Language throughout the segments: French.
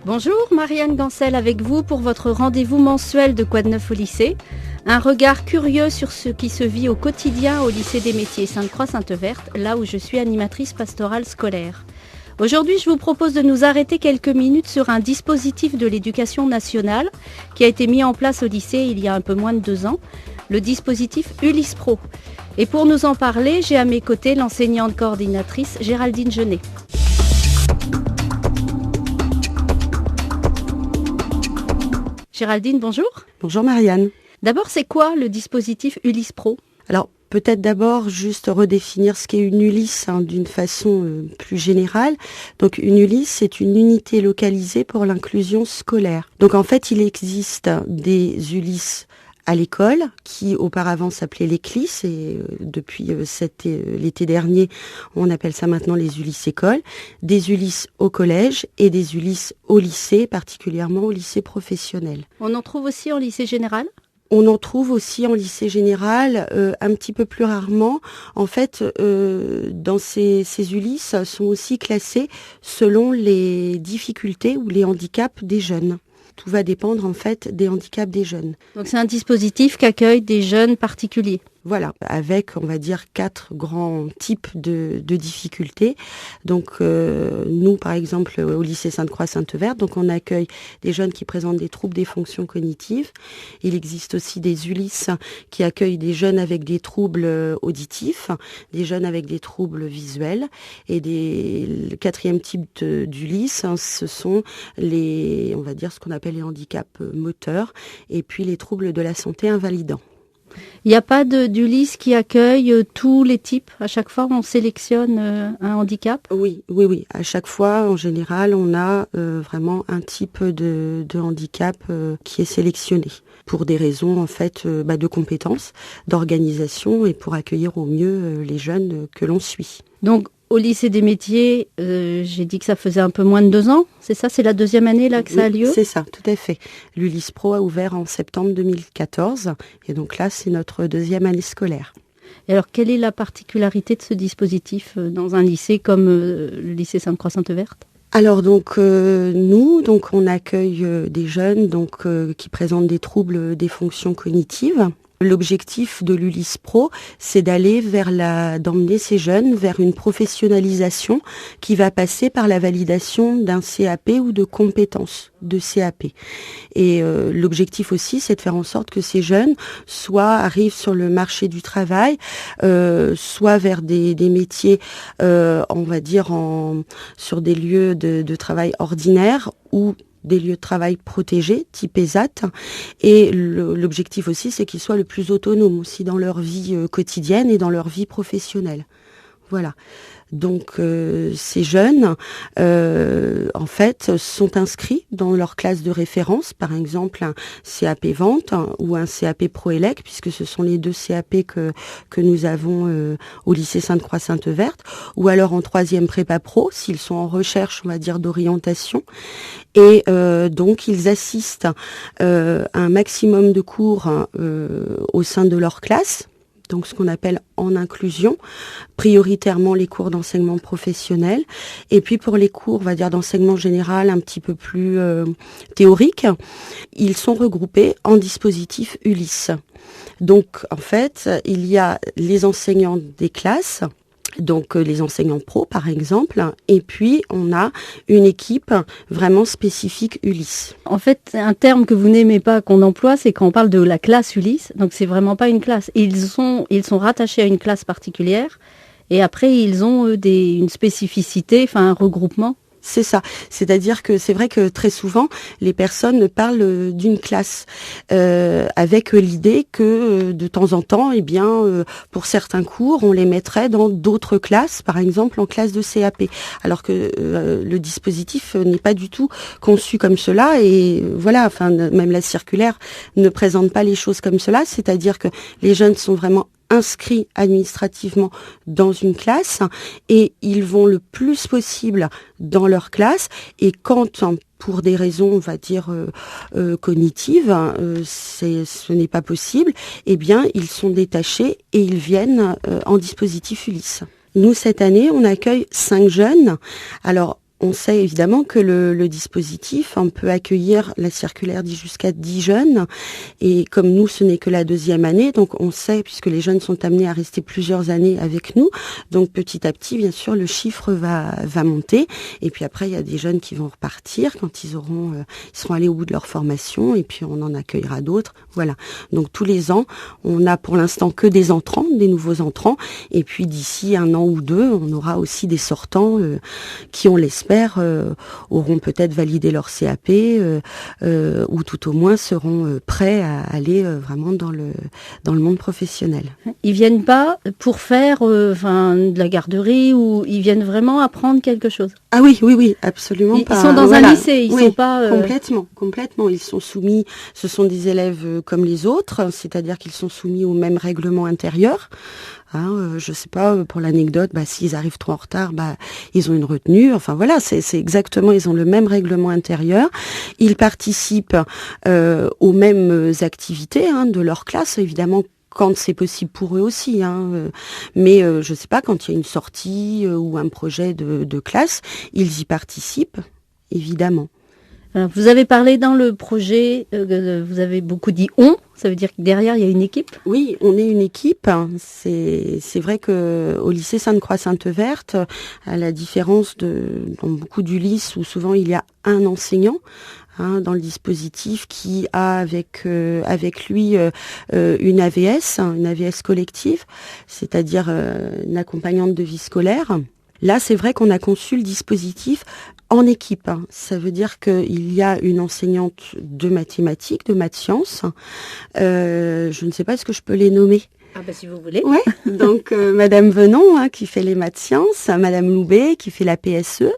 Bonjour, Marianne Gancel avec vous pour votre rendez-vous mensuel de Quoi de neuf au lycée. Un regard curieux sur ce qui se vit au quotidien au lycée des métiers Sainte-Croix-Sainte-Verte, là où je suis animatrice pastorale scolaire. Aujourd'hui, je vous propose de nous arrêter quelques minutes sur un dispositif de l'éducation nationale qui a été mis en place au lycée il y a un peu moins de 2 ans, le dispositif Ulysse Pro. Et pour nous en parler, j'ai à mes côtés l'enseignante coordinatrice Géraldine Genet. Géraldine, bonjour. Bonjour Marianne. D'abord, c'est quoi le dispositif Ulysse Pro ? Alors, peut-être d'abord juste redéfinir ce qu'est une Ulysse d'une façon plus générale. Donc, une Ulysse, c'est une unité localisée pour l'inclusion scolaire. Donc, en fait, il existe des Ulysses à l'école, qui auparavant s'appelait l'Éclisse, et depuis l'été dernier, on appelle ça maintenant les Ulysses écoles, des Ulysses au collège et des Ulysses au lycée, particulièrement au lycée professionnel. On en trouve aussi en lycée général ? On en trouve aussi en lycée général, un petit peu plus rarement. En fait, dans ces Ulysses sont aussi classés selon les difficultés ou les handicaps des jeunes. Tout va dépendre en fait des handicaps des jeunes. Donc c'est un dispositif qui accueille des jeunes particuliers. Voilà, avec, on va dire, 4 grands types de difficultés. Donc, nous, par exemple, au lycée Sainte-Croix-Sainte-Verte, donc on accueille des jeunes qui présentent des troubles des fonctions cognitives. Il existe aussi des Ulysses qui accueillent des jeunes avec des troubles auditifs, des jeunes avec des troubles visuels. Et le 4e type d'Ulysses, ce sont on va dire, ce qu'on appelle les handicaps moteurs, et puis les troubles de la santé invalidants. Il n'y a pas d'Ulysse qui accueille tous les types. À chaque fois, on sélectionne un handicap ? Oui. À chaque fois, en général, on a vraiment un type de handicap qui est sélectionné pour des raisons en fait de compétences, d'organisation et pour accueillir au mieux les jeunes que l'on suit. Donc, au lycée des métiers, j'ai dit que ça faisait un peu moins de 2 ans, c'est ça ? C'est la 2e année là que ça a lieu ? C'est ça, tout à fait. L'Ulysse Pro a ouvert en septembre 2014 et donc là, c'est notre 2e année scolaire. Et alors, quelle est la particularité de ce dispositif dans un lycée comme le lycée Sainte-Croix-Sainte-Verte ? Alors nous on accueille des jeunes qui présentent des troubles des fonctions cognitives. L'objectif de l'Ulysse Pro, c'est d'emmener ces jeunes vers une professionnalisation qui va passer par la validation d'un CAP ou de compétences de CAP. Et l'objectif aussi, c'est de faire en sorte que ces jeunes arrivent sur le marché du travail, soit vers des métiers, on va dire, sur des lieux de travail ordinaires ou des lieux de travail protégés, type ESAT. Et l'objectif aussi, c'est qu'ils soient le plus autonomes aussi dans leur vie quotidienne et dans leur vie professionnelle. Voilà. Donc ces jeunes, en fait, sont inscrits dans leur classe de référence, par exemple un CAP Vente ou un CAP Proélec, puisque ce sont les 2 CAP que nous avons au lycée Sainte-Croix-Sainte-Verte, ou alors en 3e prépa pro, s'ils sont en recherche, on va dire, d'orientation. Et donc ils assistent à un maximum de cours au sein de leur classe. Donc ce qu'on appelle en inclusion, prioritairement les cours d'enseignement professionnel. Et puis pour les cours, on va dire, d'enseignement général un petit peu plus théorique, ils sont regroupés en dispositif Ulysse. Donc en fait, il y a les enseignants des classes, donc les enseignants pro par exemple, et puis on a une équipe vraiment spécifique Ulysse. En fait, un terme que vous n'aimez pas qu'on emploie, c'est quand on parle de la classe Ulysse, donc c'est vraiment pas une classe. Ils sont rattachés à une classe particulière, et après ils ont une spécificité, enfin un regroupement. C'est ça. C'est-à-dire que c'est vrai que très souvent, les personnes parlent d'une classe avec l'idée que de temps en temps, pour certains cours, on les mettrait dans d'autres classes, par exemple en classe de CAP. Alors que le dispositif n'est pas du tout conçu comme cela. Et voilà, même la circulaire ne présente pas les choses comme cela. C'est-à-dire que les jeunes sont vraiment inscrits administrativement dans une classe et ils vont le plus possible dans leur classe, et quand pour des raisons, on va dire, cognitives, ce n'est pas possible, eh bien ils sont détachés et ils viennent en dispositif Ulysse. Nous, cette année, on accueille 5 jeunes. Alors, On sait évidemment que le dispositif, on peut accueillir, la circulaire dit jusqu'à 10 jeunes, et comme nous, ce n'est que la 2e année, donc on sait, puisque les jeunes sont amenés à rester plusieurs années avec nous, donc petit à petit, bien sûr, le chiffre va monter, et puis après, il y a des jeunes qui vont repartir quand ils seront allés au bout de leur formation, et puis on en accueillera d'autres, voilà. Donc tous les ans, on n'a pour l'instant que des entrants, des nouveaux entrants, et puis d'ici 1 an ou 2, on aura aussi des sortants qui, on l'espère, auront peut-être validé leur CAP ou tout au moins seront prêts à aller vraiment dans le monde professionnel. Ils viennent pas pour faire de la garderie, ou ils viennent vraiment apprendre quelque chose? Ah oui, absolument pas. Ils sont dans un lycée, ils sont pas... Complètement. Ils sont soumis, ce sont des élèves comme les autres, c'est-à-dire qu'ils sont soumis au même règlement intérieur. Je sais pas, pour l'anecdote, s'ils arrivent trop en retard, ils ont une retenue. Enfin voilà, c'est exactement, ils ont le même règlement intérieur. Ils participent aux mêmes activités de leur classe, évidemment, quand c'est possible pour eux aussi. Mais je sais pas, quand il y a une sortie ou un projet de classe, ils y participent, évidemment. Vous avez parlé dans le projet, vous avez beaucoup dit « on », ça veut dire que derrière, il y a une équipe? Oui, on est une équipe. C'est vrai qu'au lycée Sainte-Croix-Sainte-Verte, à la différence dans beaucoup d'Ulysse, où souvent il y a un enseignant, dans le dispositif qui a avec lui une AVS, une AVS collective, c'est-à-dire une accompagnante de vie scolaire. Là, c'est vrai qu'on a conçu le dispositif en équipe. Ça veut dire qu'il y a une enseignante de mathématiques, de maths sciences. Je ne sais pas, est-ce que je peux les nommer? Si vous voulez. Ouais. Donc Madame Venon qui fait les maths sciences, Madame Loubet qui fait la PSE,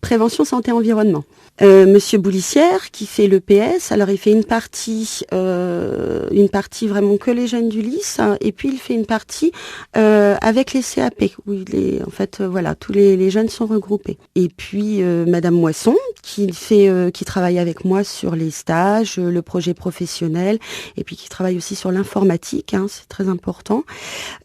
prévention santé environnement. Monsieur Boulissière qui fait le PS. Alors il fait une partie vraiment que les jeunes du lycée, et puis il fait une partie avec les CAP où tous les jeunes sont regroupés. Et puis Madame Moisson qui travaille avec moi sur les stages, le projet professionnel, et puis qui travaille aussi sur l'informatique, c'est très important.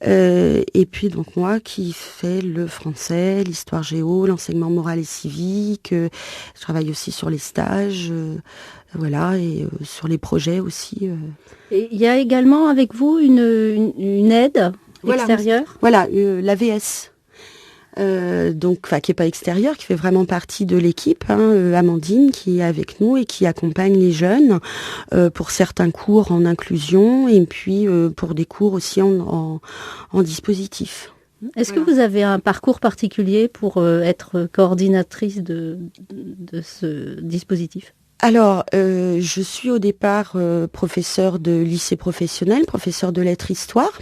Et puis donc moi qui fais le français, l'histoire géo, l'enseignement moral et civique. Je travaille aussi sur les stages, et sur les projets aussi. Et il y a également avec vous une aide extérieure? Voilà, l'AVS. Qui est pas extérieure, qui fait vraiment partie de l'équipe, Amandine, qui est avec nous et qui accompagne les jeunes pour certains cours en inclusion et puis pour des cours aussi en dispositif. Est-ce que vous avez un parcours particulier pour être coordinatrice de ce dispositif? Alors, je suis au départ professeure de lycée professionnel, professeure de lettres histoire.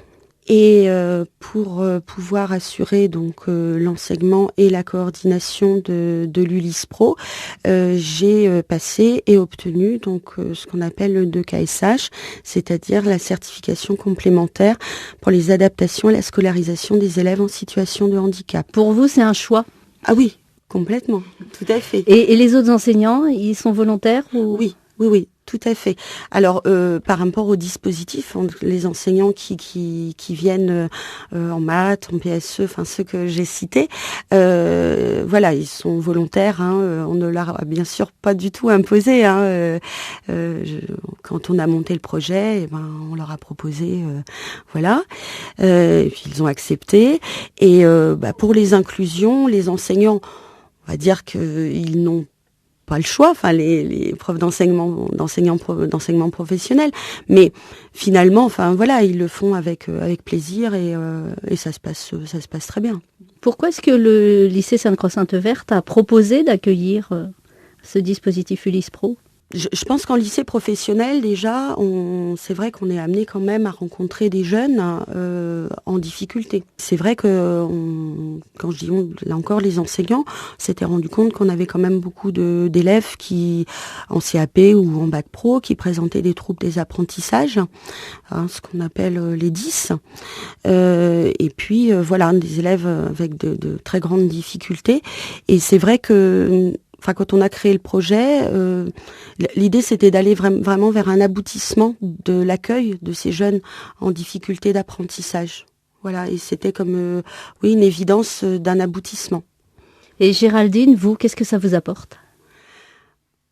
Et pour pouvoir assurer donc l'enseignement et la coordination de l'Ulysse Pro, j'ai passé et obtenu donc ce qu'on appelle le 2KSH, c'est-à-dire la certification complémentaire pour les adaptations à la scolarisation des élèves en situation de handicap. Pour vous, c'est un choix? Ah oui, complètement, tout à fait. Et les autres enseignants, ils sont volontaires ou... Oui, tout à fait. Alors, par rapport au dispositif, les enseignants qui viennent en maths, en PSE, ceux que j'ai cités, ils sont volontaires. On ne leur a bien sûr pas du tout imposé. Quand on a monté le projet, on leur a proposé, et puis ils ont accepté. Et pour les inclusions, les enseignants, on va dire qu'ils n'ont pas le choix, les profs d'enseignement professionnel, mais finalement, ils le font avec plaisir et ça se passe très bien. Pourquoi est-ce que le lycée Sainte-Croix-Sainte-Verte a proposé d'accueillir ce dispositif Ulysse Pro? Je pense qu'en lycée professionnel, déjà, c'est vrai qu'on est amené quand même à rencontrer des jeunes en difficulté. C'est vrai que, quand je dis là encore, les enseignants s'étaient rendu compte qu'on avait quand même beaucoup d'élèves qui, en CAP ou en bac pro, qui présentaient des troubles des apprentissages, ce qu'on appelle les 10. Et puis, des élèves avec de très grandes difficultés. Et c'est vrai que quand on a créé le projet, l'idée c'était d'aller vraiment vers un aboutissement de l'accueil de ces jeunes en difficulté d'apprentissage. Voilà, et c'était comme une évidence d'un aboutissement. Et Géraldine, vous, qu'est-ce que ça vous apporte ?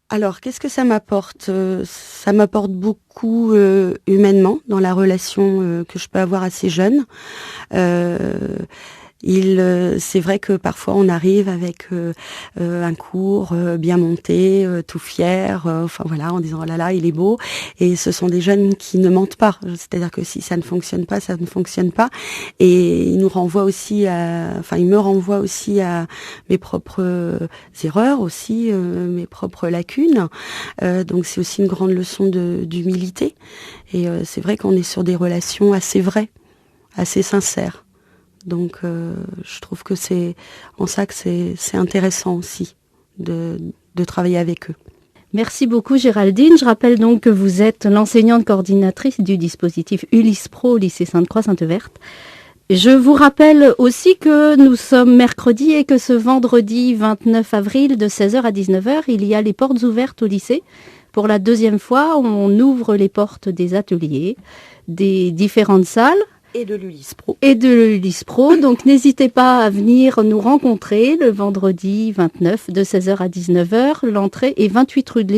Alors, qu'est-ce que ça m'apporte ? Ça m'apporte beaucoup humainement dans la relation que je peux avoir à ces jeunes. C'est vrai que parfois on arrive avec un cours bien monté, tout fier, enfin voilà, en disant oh là là, il est beau. Et ce sont des jeunes qui ne mentent pas. C'est-à-dire que si ça ne fonctionne pas, ça ne fonctionne pas. Et ils me renvoient aussi à mes propres erreurs aussi, mes propres lacunes. Donc c'est aussi une grande leçon d'humilité. Et c'est vrai qu'on est sur des relations assez vraies, assez sincères. Donc je trouve que c'est en ça que c'est intéressant aussi de travailler avec eux. Merci beaucoup Géraldine. Je rappelle donc que vous êtes l'enseignante coordinatrice du dispositif Ulysse Pro au lycée Sainte-Croix-Sainte-Verte. Je vous rappelle aussi que nous sommes mercredi et que ce vendredi 29 avril de 16h à 19h, il y a les portes ouvertes au lycée. Pour la deuxième fois, on ouvre les portes des ateliers, des différentes salles. Et de l'Ulysse Pro. Donc n'hésitez pas à venir nous rencontrer le vendredi 29 de 16h à 19h. L'entrée est 28 rue de